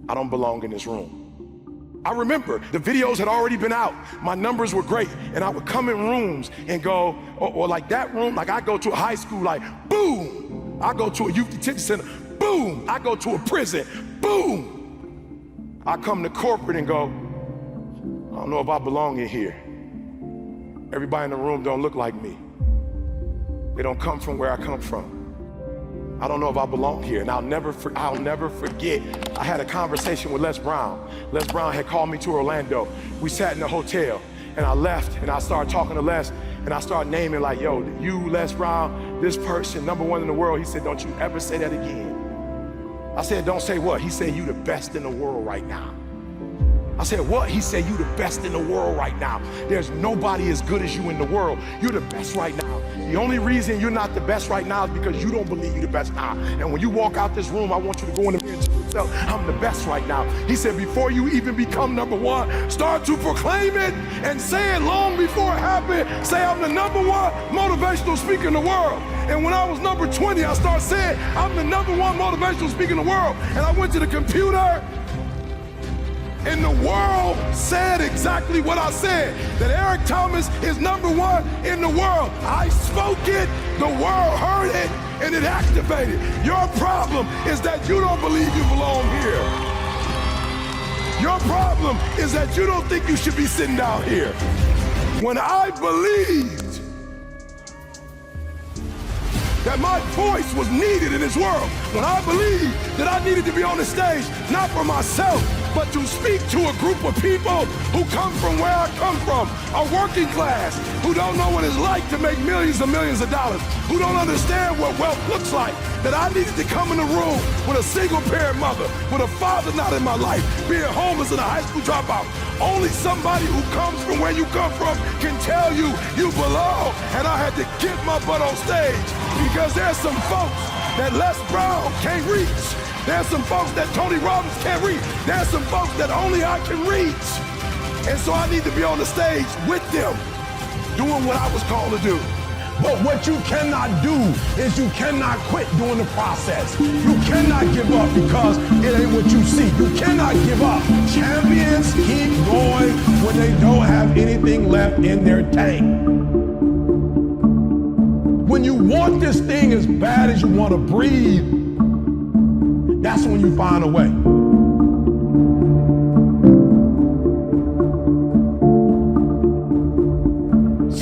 I don't belong in this room. I remember the videos had already been out. My numbers were great. And I would come in rooms and go, or like that room, like I go to a high school, like boom. I go to a youth detention center, boom. I go to a prison, boom. I come to corporate and go, I don't know if I belong in here. Everybody in the room don't look like me. They don't come from where I come from. I don't know if I belong here, and I'll never forget. I had a conversation with Les Brown. Les Brown had called me to Orlando. We sat in the hotel, and I left, and I started talking to Les, and I started naming like, yo, you, Les Brown, this person, #1 in the world. He said, don't you ever say that again. I said, don't say what? He said, you the best in the world right now. I said, what? He said, you the best in the world right now. There's nobody as good as you in the world. You're the best right now. The only reason you're not the best right now is because you don't believe you're the best now. And when you walk out this room, I want you to go in the mirror and tell yourself, I'm the best right now. He said, before you even become #1, start to proclaim it and say it long before it happened. Say, I'm the #1 motivational speaker in the world. And when I was number 20, I started saying, I'm the #1 motivational speaker in the world. And I went to the computer, and the world said exactly what I said, that Eric Thomas is #1 in the world. I spoke it, the world heard it, and it activated. Your problem is that you don't believe you belong here. Your problem is that you don't think you should be sitting down here. When I believed that my voice was needed in this world, when I believed that I needed to be on the stage, not for myself, but to speak to a group of people who come from where I come from, a working class, who don't know what it's like to make millions and millions of dollars, who don't understand what wealth looks like, that I needed to come in the room with a single parent mother, with a father not in my life, being homeless and a high school dropout. Only somebody who comes from where you come from can tell you you belong. And I had to get my butt on stage because there's some folks that Les Brown can't reach. There's some folks that Tony Robbins can't reach. There's some folks that only I can reach. And so I need to be on the stage with them, doing what I was called to do. But what you cannot do is you cannot quit during the process. You cannot give up because it ain't what you see. You cannot give up. Champions keep going when they don't have anything left in their tank. When you want this thing as bad as you want to breathe, that's when you find a way.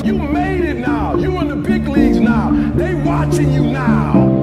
You made it now. You in the big leagues now. They watching you now.